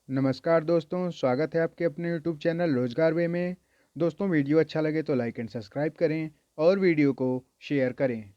नमस्कार दोस्तों, स्वागत है आपके अपने यूट्यूब चैनल रोजगार वे में। दोस्तों, वीडियो अच्छा लगे तो लाइक एंड सब्सक्राइब करें और वीडियो को शेयर करें।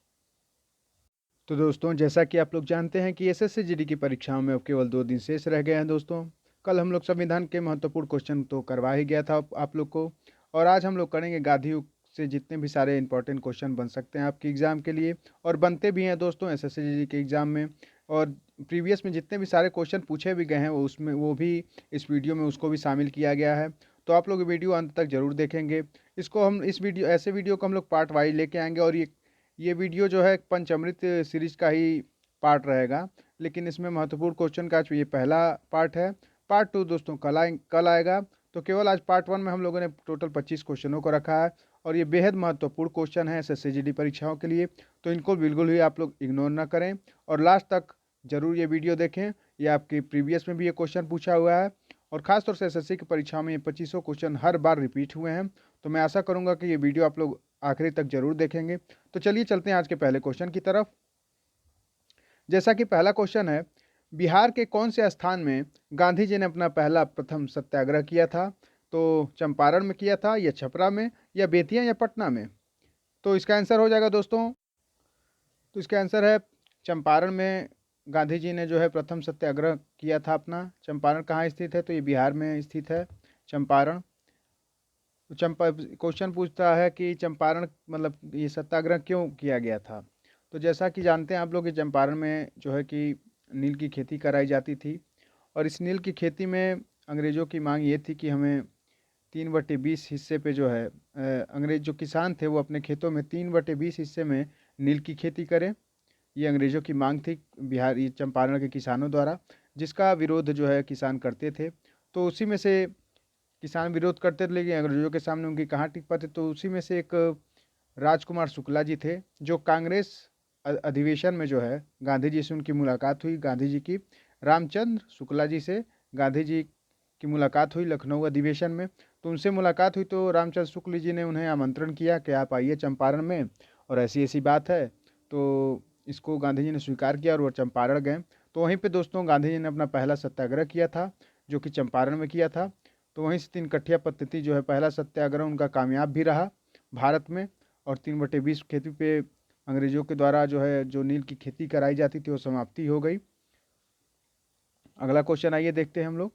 तो दोस्तों, जैसा कि आप लोग जानते हैं कि एसएससी जीडी की परीक्षाओं में अब केवल 2 दिन शेष रह गए हैं। दोस्तों, कल हम लोग संविधान के महत्वपूर्ण क्वेश्चन तो करवा ही गया था आप लोग को, और आज हम लोग करेंगे गांधी युग से जितने भी सारे इंपॉर्टेंट क्वेश्चन बन सकते हैं आपके एग्जाम के लिए, और बनते भी हैं दोस्तों एसएससी जीडी के एग्जाम में। और प्रीवियस में जितने भी सारे क्वेश्चन पूछे भी गए हैं वो भी इस वीडियो में उसको भी शामिल किया गया है। तो आप लोग वीडियो अंत तक जरूर देखेंगे। इसको हम इस वीडियो ऐसे वीडियो को हम लोग पार्ट वाइज लेके आएंगे, और ये वीडियो जो है पंचामृत सीरीज का ही पार्ट रहेगा, लेकिन इसमें महत्वपूर्ण क्वेश्चन का ये पहला पार्ट है। पार्ट 2 दोस्तों कल आएगा। तो केवल आज पार्ट 1 में हम लोगों ने टोटल 25 क्वेश्चनों को रखा है, और ये बेहद महत्वपूर्ण क्वेश्चन है एसएससी जीडी परीक्षाओं के लिए। तो इनको बिल्कुल ही आप लोग इग्नोर ना करें और लास्ट तक जरूर ये वीडियो देखें। ये आपके प्रीवियस में भी ये क्वेश्चन पूछा हुआ है, और खासतौर से एसएससी की परीक्षा में ये 25 क्वेश्चन हर बार रिपीट हुए हैं। तो मैं आशा करूंगा कि ये वीडियो आप लोग आखिरी तक जरूर देखेंगे। तो चलिए चलते हैं आज के पहले क्वेश्चन की तरफ। जैसा कि पहला क्वेश्चन है, बिहार के कौन से स्थान में गांधी जी ने अपना पहला प्रथम सत्याग्रह किया था? तो चंपारण में किया था, या छपरा में, या बेतिया, या पटना में? तो इसका आंसर हो जाएगा दोस्तों, तो इसका आंसर है चंपारण में। गांधी जी ने जो है प्रथम सत्याग्रह किया था अपना। चंपारण कहाँ स्थित है? तो ये बिहार में स्थित है, चंपारण। तो चंपा क्वेश्चन पूछता है कि चंपारण मतलब ये सत्याग्रह क्यों किया गया था? तो जैसा कि जानते हैं आप लोग कि चंपारण में जो है कि नील की खेती कराई जाती थी, और इस नील की खेती में अंग्रेज़ों की मांग ये थी कि हमें 3/20 हिस्से पे जो है अंग्रेज जो किसान थे वो अपने खेतों में 3/20 हिस्से में नील की खेती करें। ये अंग्रेज़ों की मांग थी बिहार ये चंपारण के किसानों द्वारा, जिसका विरोध जो है किसान करते थे। तो उसी में से किसान विरोध करते थे, लेकिन अंग्रेजों के सामने उनकी कहाँ टिक पाते। तो उसी में से एक राजकुमार शुक्ला जी थे, जो कांग्रेस अधिवेशन में जो है गांधी जी से उनकी मुलाकात हुई। गांधी जी की रामचंद्र शुक्ला जी से गांधी जी की मुलाकात हुई लखनऊ अधिवेशन में। तो उनसे मुलाकात हुई तो रामचंद्र शुक्ल जी ने उन्हें आमंत्रण किया कि आप आइए चंपारण में, और ऐसी ऐसी बात है। तो इसको गांधी जी ने स्वीकार किया और वो चंपारण गए। तो वहीं पे दोस्तों गांधी जी ने अपना पहला सत्याग्रह किया था, जो कि चंपारण में किया था। तो वहीं से 3 कठिया पद्धति जो है पहला सत्याग्रह उनका कामयाब भी रहा भारत में, और 3/20 खेती पे अंग्रेजों के द्वारा जो है जो नील की खेती कराई जाती थी वो समाप्ति हो गई। अगला क्वेश्चन आइए देखते हैं हम लोग।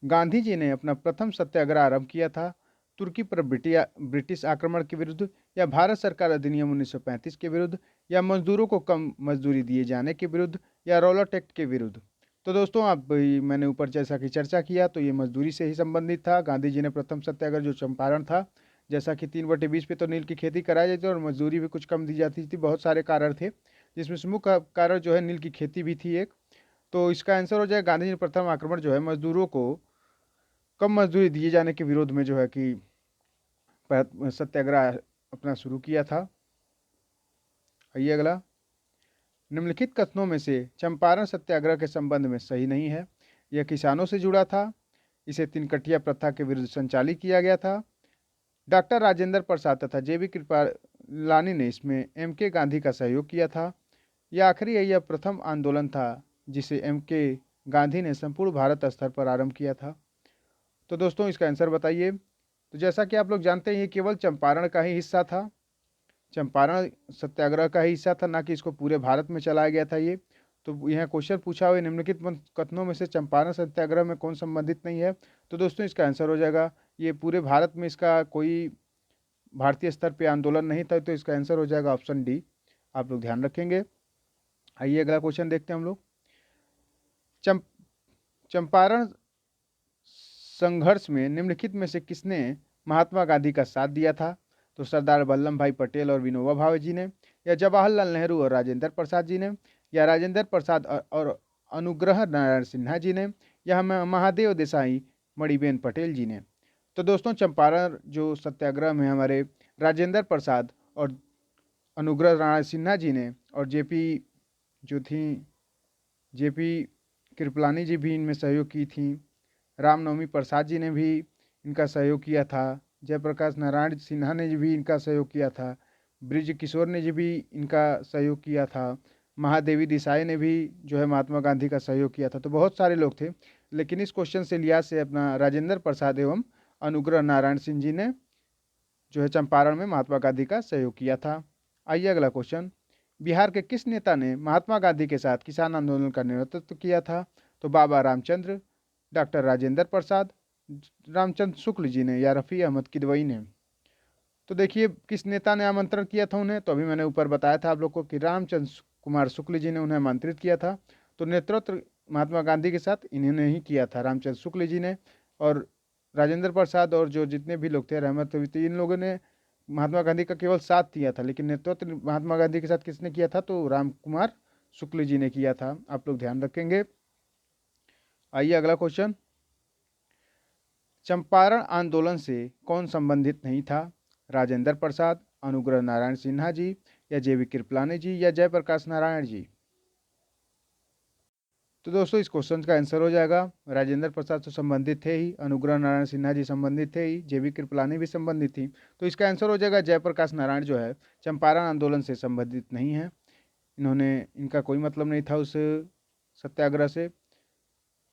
गांधी जी ने अपना प्रथम सत्याग्रह आरंभ किया था तुर्की पर ब्रिटिश आक्रमण के विरुद्ध, या भारत सरकार अधिनियम 1935 के विरुद्ध, या मजदूरों को कम मजदूरी दिए जाने के विरुद्ध, या रॉलट एक्ट के विरुद्ध? तो दोस्तों मैंने ऊपर जैसा कि चर्चा किया तो ये मजदूरी से ही संबंधित था। गांधी जी ने प्रथम सत्याग्रह जो चंपारण था, जैसा कि 3/20 पे तो नील की खेती कराई जाती थी और मजदूरी भी कुछ कम दी जाती थी। बहुत सारे कारण थे, जिसमें से मुख्य कारण जो है नील की खेती भी थी एक। तो इसका आंसर हो जाए गांधी जी ने प्रथम आक्रमण जो है मजदूरों को कम मजदूरी दिए जाने के विरोध में जो है कि सत्याग्रह अपना शुरू किया था। आइए अगला। निम्नलिखित कथनों में से चंपारण सत्याग्रह के संबंध में सही नहीं है। यह किसानों से जुड़ा था, इसे 3 कठिया प्रथा के विरुद्ध संचालित किया गया था, डॉक्टर राजेंद्र प्रसाद तथा जेबी कृपलानी ने इसमें एम के गांधी का सहयोग किया था, या आखिरी है यह प्रथम आंदोलन था जिसे एम के गांधी ने संपूर्ण भारत स्तर पर आरंभ किया था। तो दोस्तों इसका आंसर बताइए। तो जैसा कि आप लोग जानते हैं ये केवल चंपारण का ही हिस्सा था, चंपारण सत्याग्रह का ही हिस्सा था, ना कि इसको पूरे भारत में चलाया गया था ये। तो यह क्वेश्चन पूछा हुआ निम्नलिखित कथनों में से चंपारण सत्याग्रह में कौन संबंधित नहीं है? तो दोस्तों इसका आंसर हो जाएगा ये पूरे भारत में इसका कोई भारतीय स्तर पे आंदोलन नहीं था। तो इसका आंसर हो जाएगा ऑप्शन डी, आप लोग ध्यान रखेंगे। आइए अगला क्वेश्चन देखते हैं हम लोग। चंप चंपारण संघर्ष में निम्नलिखित में से किसने महात्मा गांधी का साथ दिया था? तो सरदार वल्लभ भाई पटेल और विनोबा भावे जी ने, या जवाहरलाल नेहरू और राजेंद्र प्रसाद जी ने, या राजेंद्र प्रसाद और अनुग्रह नारायण सिन्हा जी ने, या महादेव देसाई मणिबेन पटेल जी ने? तो दोस्तों चंपारण जो सत्याग्रह में हमारे राजेंद्र प्रसाद और अनुग्रह नारायण सिन्हा जी ने, और जो थी जेपी कृपलानी जी भी इनमें सहयोग की थी। रामनवमी प्रसाद जी ने भी इनका सहयोग किया था। जयप्रकाश नारायण सिन्हा ने भी इनका सहयोग किया था। ब्रिज किशोर ने जी भी इनका सहयोग किया था। महादेवी देसाई ने भी जो है महात्मा गांधी का सहयोग किया था। तो बहुत सारे लोग थे, लेकिन इस क्वेश्चन से लिया से अपना राजेंद्र प्रसाद एवं अनुग्रह नारायण सिंह जी ने जो है चंपारण में महात्मा गांधी का सहयोग किया था। आइए अगला क्वेश्चन, बिहार के किस नेता ने महात्मा गांधी के साथ किसान आंदोलन का नेतृत्व किया था? तो बाबा रामचंद्र, डॉक्टर राजेंद्र प्रसाद, रामचंद्र शुक्ल जी ने या रफ़ी अहमद किदवई ने? तो देखिए किस नेता ने आमंत्रण किया था उन्हें, तो अभी मैंने ऊपर बताया था आप लोग को कि रामचंद्र कुमार शुक्ल जी ने उन्हें आमंत्रित किया था। तो नेतृत्व महात्मा गांधी के साथ इन्होंने ही किया था, रामचंद्र शुक्ल जी ने। और राजेंद्र प्रसाद और जो जितने भी लोग थे, रहमत तो इन लोगों ने महात्मा गांधी का केवल साथ दिया था, लेकिन नेतृत्व महात्मा गांधी के साथ किसने किया था? तो राम कुमार शुक्ल जी ने किया था। आप लोग ध्यान रखेंगे। आइए अगला क्वेश्चन, चंपारण आंदोलन से कौन संबंधित नहीं था? राजेंद्र प्रसाद, अनुग्रह नारायण सिन्हा जी, या जेवी कृपलानी जी, या जयप्रकाश नारायण जी? तो दोस्तों इस क्वेश्चन का आंसर हो जाएगा राजेंद्र प्रसाद से संबंधित थे ही, अनुग्रह नारायण सिन्हा जी संबंधित थे ही, जेवी कृपलानी भी संबंधित थी। तो इसका आंसर हो जाएगा जयप्रकाश नारायण जो है चंपारण आंदोलन से संबंधित नहीं है। इनका कोई मतलब नहीं था उस सत्याग्रह से।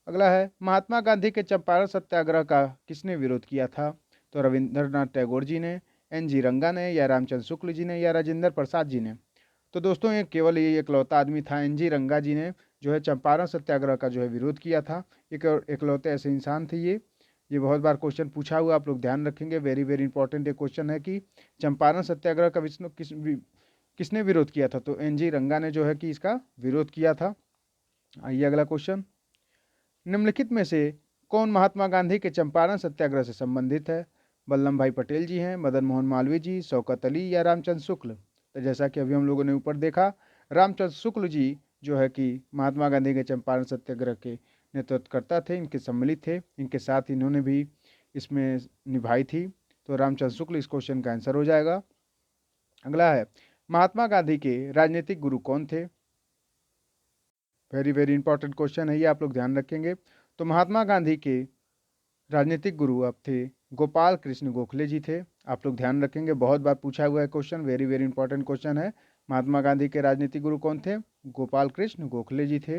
अगला है, महात्मा गांधी के चंपारण सत्याग्रह का किसने विरोध किया था? तो रविंद्रनाथ टैगोर जी ने, NG रंगा ने, या रामचंद्र शुक्ल जी ने, या राजेंद्र प्रसाद जी ने? तो दोस्तों ये केवल ये इकलौता आदमी था, NG रंगा जी ने जो है चंपारण सत्याग्रह का जो है विरोध किया था। एक इकलौते ऐसे इंसान थे ये बहुत बार क्वेश्चन पूछा हुआ, आप लोग ध्यान रखेंगे। वेरी वेरी इंपॉर्टेंट ये क्वेश्चन है कि चंपारण सत्याग्रह का किसने विरोध किया था? तो NG रंगा ने जो है कि इसका विरोध किया था। आइए अगला क्वेश्चन, निम्नलिखित में से कौन महात्मा गांधी के चंपारण सत्याग्रह से संबंधित है? वल्लभ भाई पटेल जी हैं, मदन मोहन मालवीय जी, शौकत अली, या रामचंद्र शुक्ल? तो जैसा कि अभी हम लोगों ने ऊपर देखा, रामचंद्र शुक्ल जी जो है कि महात्मा गांधी के चंपारण सत्याग्रह के नेतृत्वकर्ता थे, इनके सम्मिलित थे, इनके साथ इन्होंने भी इसमें निभाई थी। तो रामचंद्र शुक्ल इस क्वेश्चन का आंसर हो जाएगा। अगला है, महात्मा गांधी के राजनीतिक गुरु कौन थे? वेरी वेरी इंपॉर्टेंट क्वेश्चन है ये, आप लोग ध्यान रखेंगे। तो महात्मा गांधी के राजनीतिक गुरु अब थे गोपाल कृष्ण गोखले जी थे। आप लोग ध्यान रखेंगे, बहुत बार पूछा हुआ है question, very very important question है। महात्मा गांधी के राजनीतिक गुरु कौन थे? गोपाल कृष्ण गोखले जी थे।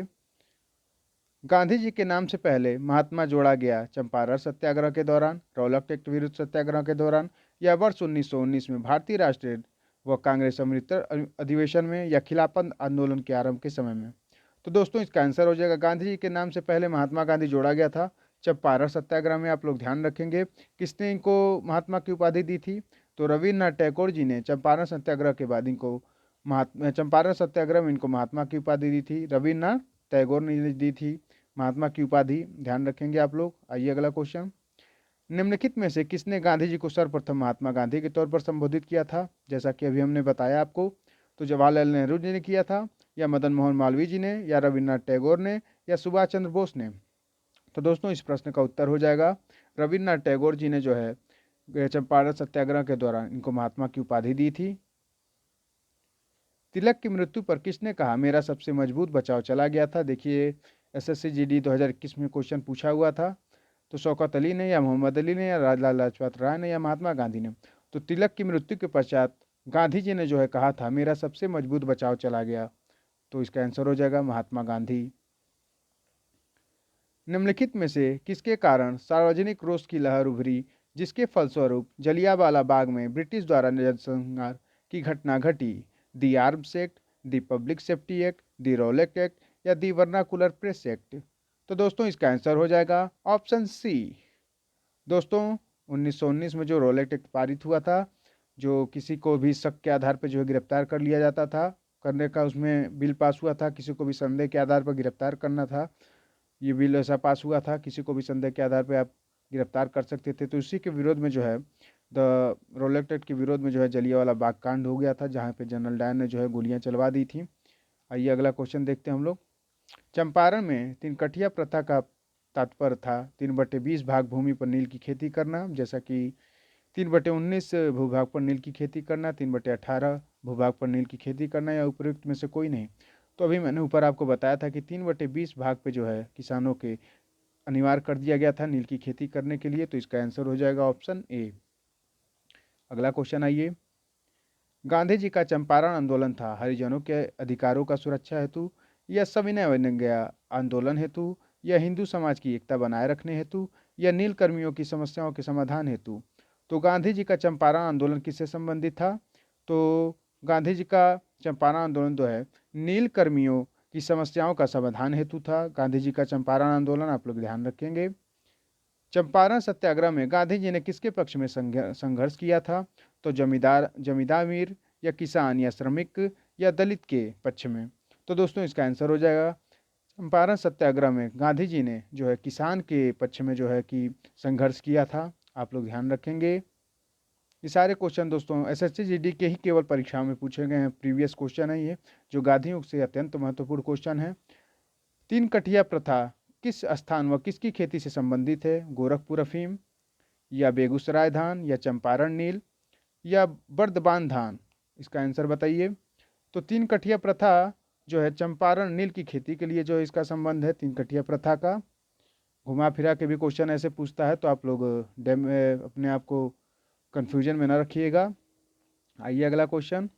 गांधी जी के नाम से पहले महात्मा जोड़ा गया चंपारण सत्याग्रह के दौरान, रौलक एक्ट विरुद्ध सत्याग्रह के दौरान, या वर्ष 1919 में भारतीय राष्ट्रीय व कांग्रेस अमृतसर अधिवेशन में, या खिलाफत आंदोलन के आरंभ के समय में? तो दोस्तों इसका आंसर हो जाएगा, गांधी जी के नाम से पहले महात्मा गांधी जोड़ा गया था चंपारण सत्याग्रह में। आप लोग ध्यान रखेंगे, किसने इनको महात्मा की उपाधि दी थी? तो रविन्द्रनाथ टैगोर जी ने चंपारण सत्याग्रह के बाद इनको चंपारण सत्याग्रह में इनको महात्मा की उपाधि दी थी। रविन्द्रनाथ टैगोर ने दी थी महात्मा की उपाधि, ध्यान रखेंगे आप लोग। आइए अगला क्वेश्चन, निम्नलिखित में से किसने गांधी जी को सर्वप्रथम महात्मा गांधी के तौर पर संबोधित किया था? जैसा कि अभी हमने बताया आपको, तो जवाहरलाल नेहरू जी ने किया था, या मदन मोहन मालवीय जी ने, या रविन्द्रनाथ टैगोर ने, या सुभाष चंद्र बोस ने? तो दोस्तों इस प्रश्न का उत्तर हो जाएगा रविन्द्रनाथ टैगोर जी ने जो है चंपारण सत्याग्रह के दौरान इनको महात्मा की उपाधि दी थी। तिलक की मृत्यु पर किसने कहा मेरा सबसे मजबूत बचाव चला गया था? देखिए SSC GD 2021 में क्वेश्चन पूछा हुआ था। तो शौकत अली ने, या मोहम्मद अली ने, या लाला लाजपत राय ने, या महात्मा गांधी ने? तो तिलक की मृत्यु के पश्चात गांधी जी ने जो है कहा था मेरा सबसे मजबूत बचाव चला गया। तो इसका आंसर हो जाएगा महात्मा गांधी। निम्नलिखित में से किसके कारण सार्वजनिक रोष की लहर उभरी, जिसके फलस्वरूप जलियांवाला बाग में ब्रिटिश द्वारा नरसंहार की घटना घटी? दी आर्म्स एक्ट, दी पब्लिक सेफ्टी एक्ट, दी रॉलेट एक्ट, या दी वर्नाकुलर प्रेस एक्ट? तो दोस्तों इसका आंसर हो जाएगा ऑप्शन सी। दोस्तों 1919 में जो रॉलेट एक्ट पारित हुआ था, जो किसी को भी शक के आधार पर जो है गिरफ्तार कर लिया जाता था, करने का उसमें बिल पास हुआ था, किसी को भी संदेह के आधार पर गिरफ्तार करना था, ये बिल ऐसा पास हुआ था, किसी को भी संदेह के आधार पर आप गिरफ्तार कर सकते थे। तो इसी के विरोध में जो है द रॉलेट एक्ट के विरोध में जो है जलियांवाला बाग कांड हो गया था, जहाँ पे जनरल डायर ने जो है गोलियां चलवा दी थी। आइए अगला क्वेश्चन देखते हैं हम लोग, चंपारण में तिनकठिया प्रथा का तात्पर्य था 3/20 भाग भूमि पर नील की खेती करना, जैसा कि 3/19 भूभाग पर नील की खेती करना, 3/18 भूभाग पर नील की खेती करना, या उपयुक्त में से कोई नहीं? तो अभी मैंने ऊपर आपको बताया था कि 3/20 भाग पे जो है किसानों के अनिवार्य कर दिया गया था नील की खेती करने के लिए। तो इसका आंसर हो जाएगा ऑप्शन ए। अगला क्वेश्चन आइए, गांधी जी का चंपारण आंदोलन था हरिजनों के अधिकारों का सुरक्षा हेतु, या सविनय अवज्ञा आंदोलन हेतु, या हिंदू समाज की एकता बनाए रखने हेतु, या नील कर्मियों की समस्याओं के समाधान हेतु। तो गांधी जी का चंपारण आंदोलन किससे संबंधित था? तो गांधी जी का चंपारण आंदोलन जो है नील कर्मियों की समस्याओं का समाधान हेतु था। गांधी जी का चंपारण आंदोलन आप लोग ध्यान रखेंगे। चंपारण सत्याग्रह में गांधी जी ने किसके पक्ष में संघर्ष किया था? तो जमींदार या किसान या श्रमिक या दलित के पक्ष में। तो दोस्तों इसका आंसर हो जाएगा चंपारण सत्याग्रह में गांधी जी ने जो है किसान के पक्ष में जो है कि संघर्ष किया था। आप लोग ध्यान रखेंगे। ये सारे क्वेश्चन दोस्तों एसएससी जीडी के ही केवल परीक्षाओं में पूछे गए हैं, प्रीवियस क्वेश्चन है ये, जो गांधी युग से अत्यंत महत्वपूर्ण क्वेश्चन है। तीन कठिया प्रथा किस स्थान व किसकी खेती से संबंधित है? गोरखपुर अफीम, या बेगूसराय धान, या चंपारण नील, या बर्दबान धान। इसका आंसर बताइए। तो तीन कठिया प्रथा जो है चंपारण नील की खेती के लिए जो है इसका संबंध है तीन कठिया प्रथा का। घुमा फिरा के भी क्वेश्चन ऐसे पूछता है तो आप लोग अपने आप को कंफ्यूजन में न रखिएगा। आइए अगला क्वेश्चन।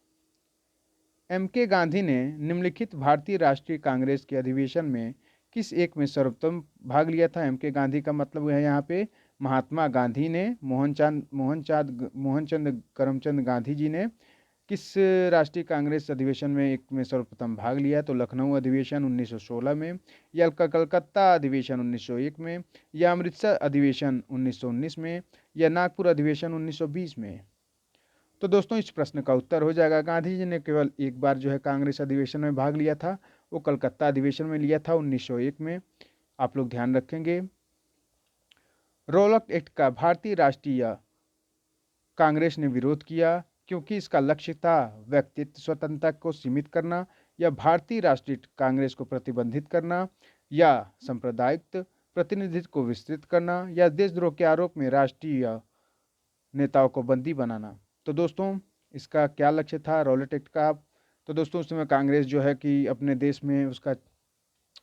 एम के गांधी ने निम्नलिखित भारतीय राष्ट्रीय कांग्रेस के अधिवेशन में किस एक में सर्वप्रथम भाग लिया था? एम के गांधी का मतलब है यहाँ पे महात्मा गांधी ने, मोहनचंद करमचंद गांधी जी ने किस राष्ट्रीय कांग्रेस अधिवेशन में एक में सर्वप्रथम भाग लिया? तो लखनऊ अधिवेशन 1916 में, या कलकत्ता अधिवेशन 1901 में, या अमृतसर अधिवेशन 1919 में, या नागपुर अधिवेशन 1920 में। तो दोस्तों इस प्रश्न का उत्तर हो जाएगा गांधी जी ने केवल एक बार जो है कांग्रेस अधिवेशन में भाग लिया था, वो कलकत्ता अधिवेशन में लिया था 1901 में। आप लोग ध्यान रखेंगे। रॉलक एक्ट का भारतीय राष्ट्रीय कांग्रेस ने विरोध किया क्योंकि इसका लक्ष्य था व्यक्तित्व स्वतंत्रता को सीमित करना, या भारतीय राष्ट्रीय कांग्रेस को प्रतिबंधित करना, या सांप्रदायिक प्रतिनिधित्व को विस्तृत करना, या देशद्रोह के आरोप में राष्ट्रीय नेताओं को बंदी बनाना। तो दोस्तों इसका क्या लक्ष्य था रॉलेट एक्ट का? तो दोस्तों उस समय कांग्रेस जो है कि अपने देश में उसका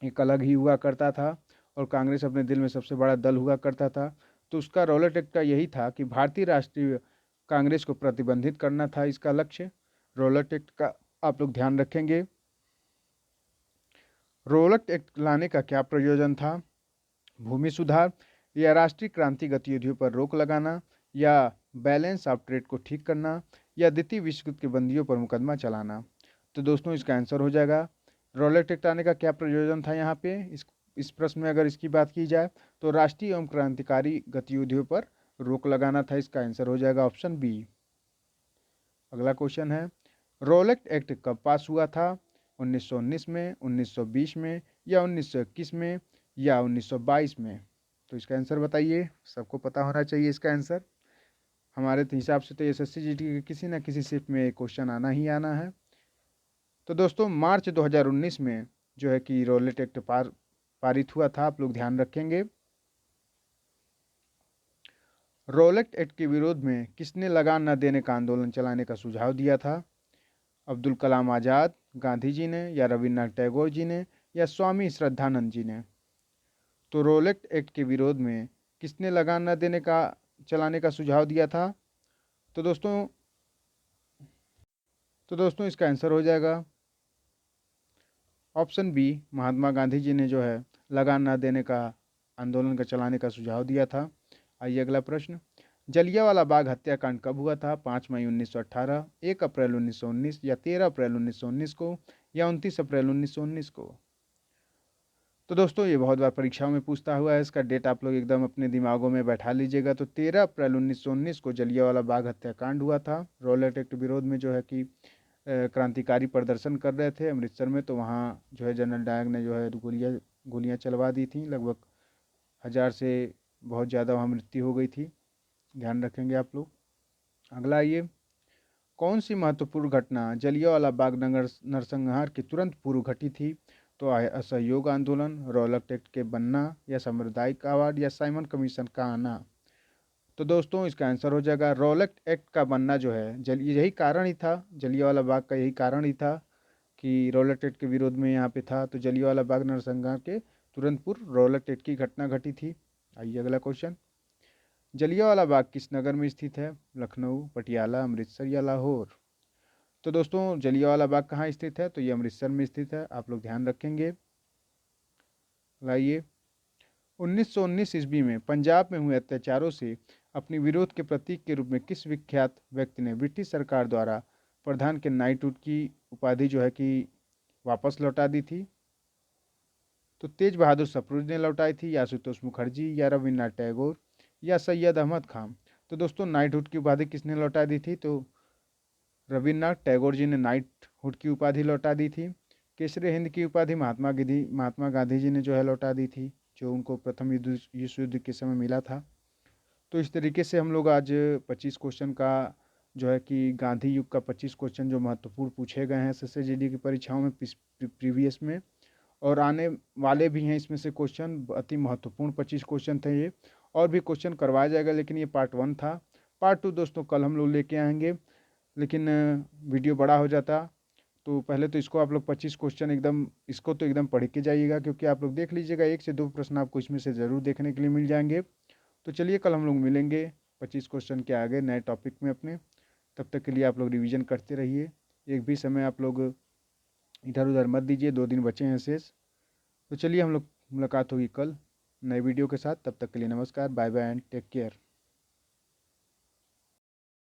एक अलग ही हुआ करता था, और कांग्रेस अपने दिल में सबसे बड़ा दल हुआ करता था। तो उसका रॉलेट एक्ट का यही था कि भारतीय राष्ट्रीय कांग्रेस को प्रतिबंधित करना था इसका लक्ष्य। रॉलेट एक्ट का आप लोग ध्यान रखेंगे। रॉलेट एक्ट लाने का क्या प्रयोजन था? भूमि सुधार, या राष्ट्रीय क्रांति गतिविधियों पर रोक लगाना, या बैलेंस ऑफ ट्रेड को ठीक करना, या द्वितीय विश्व युद्ध के बंदियों पर मुकदमा चलाना। तो दोस्तों इसका आंसर हो जाएगा रॉलेट एक्ट आने का क्या प्रयोजन था यहाँ पे। इस प्रश्न में अगर इसकी बात की जाए तो राष्ट्रीय एवं क्रांतिकारी गतिविधियों पर रोक लगाना था। इसका आंसर हो जाएगा ऑप्शन बी। अगला क्वेश्चन है रॉलेट एक्ट कब पास हुआ था? 1919 में, 1920 में, या 1921 में, या 1922 में। तो इसका आंसर बताइए। सबको पता होना चाहिए इसका आंसर। हमारे हिसाब से तो एसएससी जीडी के किसी न किसी शिफ्ट में क्वेश्चन आना ही आना है। तो दोस्तों मार्च 2019 में जो है कि रॉलेट एक्ट पारित हुआ था। आप लोग ध्यान रखेंगे। रॉलेट एक्ट के विरोध में किसने लगान न देने का आंदोलन चलाने का सुझाव दिया था? अब्दुल कलाम आज़ाद, गांधी जी ने, या रविन्द्रनाथ टैगोर जी ने, या स्वामी श्रद्धानंद जी ने। तो रॉलेट एक्ट के विरोध में किसने लगान न देने का चलाने का सुझाव दिया था? तो दोस्तों इसका आंसर हो जाएगा ऑप्शन बी। महात्मा गांधी जी ने जो है लगान न देने का आंदोलन का चलाने का सुझाव दिया था। आइए अगला प्रश्न। जलियांवाला बाग हत्याकांड कब हुआ था? 5 मई 1918, 1 अप्रैल 1919, या 13 अप्रैल 1919 को, या 29 अप्रैल 1919 को। तो दोस्तों ये बहुत बार परीक्षाओं में पूछता हुआ है, इसका डेट आप लोग एकदम अपने दिमागों में बैठा लीजिएगा। तो 13 अप्रैल 1919 को जलियांवाला बाग हत्याकांड हुआ था। रॉलेट एक्ट विरोध में जो है कि क्रांतिकारी प्रदर्शन कर रहे थे अमृतसर में, तो वहाँ जो है जनरल डायर ने जो है गोलियाँ चलवा दी थी। लगभग 1000 से बहुत ज़्यादा वहाँ मृत्यु हो गई थी। ध्यान रखेंगे आप लोग। अगला आइए। कौन सी महत्वपूर्ण घटना जलियांवाला बाग नरसंहार के तुरंत पूर्व घटी थी? तो असहयोग आंदोलन, रॉलेट एक्ट के बनना, या साम्प्रदायिक अवार्ड, या साइमन कमीशन का आना। तो दोस्तों इसका आंसर हो जाएगा रॉलेट एक्ट का बनना जो है यही कारण ही था। जलियांवाला बाग का यही कारण ही था कि रॉलेट एक्ट के विरोध में यहाँ पे था। तो जलियांवाला बाग नरसंहार के तुरंत पूर्व रॉलेट एक्ट की घटना घटी थी। आइए अगला क्वेश्चन। जलियांवाला बाग किस नगर में स्थित है? लखनऊ, पटियाला, अमृतसर, या लाहौर। तो दोस्तों जलियांवाला बाग कहाँ स्थित है? तो ये अमृतसर में स्थित है, आप लोग ध्यान रखेंगे। लाइए, 1919 ईस्वी में पंजाब में हुए अत्याचारों से अपनी विरोध के प्रतीक के रूप में किस विख्यात व्यक्ति ने ब्रिटिश सरकार द्वारा प्रधान के नाइटहुड की उपाधि जो है कि वापस लौटा दी थी? तो तेज बहादुर सप्रू ने लौटाई थी, या आशुतोष मुखर्जी, या रविन्द्रनाथ टैगोर, या सैयद अहमद खान? तो दोस्तों नाइटहुड की उपाधि किसने लौटा दी थी? तो रविन्द्रनाथ टैगोर जी ने नाइटहुड की उपाधि लौटा दी थी। केसरी हिंद की उपाधि महात्मा गांधी जी ने जो है लौटा दी थी, जो उनको प्रथम विश्व युद्ध के समय मिला था। तो इस तरीके से हम लोग आज 25 क्वेश्चन का जो है कि गांधी युग का 25 क्वेश्चन जो महत्वपूर्ण पूछे गए हैं एसएससी की परीक्षाओं में प्रीवियस में, और आने वाले भी हैं इसमें से क्वेश्चन, अति महत्वपूर्ण 25 क्वेश्चन थे ये। और भी क्वेश्चन करवाया जाएगा, लेकिन ये पार्ट 1 था। पार्ट 2 दोस्तों कल हम लोग लेके आएंगे, लेकिन वीडियो बड़ा हो जाता। तो पहले तो इसको आप लोग 25 क्वेश्चन एकदम, इसको तो एकदम पढ़ के जाइएगा, क्योंकि आप लोग देख लीजिएगा 1 से 2 प्रश्न आपको इसमें से ज़रूर देखने के लिए मिल जाएंगे। तो चलिए कल हम लोग मिलेंगे 25 क्वेश्चन के आगे नए टॉपिक में अपने। तब तक के लिए आप लोग रिवीजन करते रहिए, एक भी समय आप लोग इधर उधर मत दीजिए, 2 दिन बचे हैं शेष। तो चलिए हम लोग मुलाकात होगी कल नए वीडियो के साथ। तब तक के लिए नमस्कार, bye bye and take care.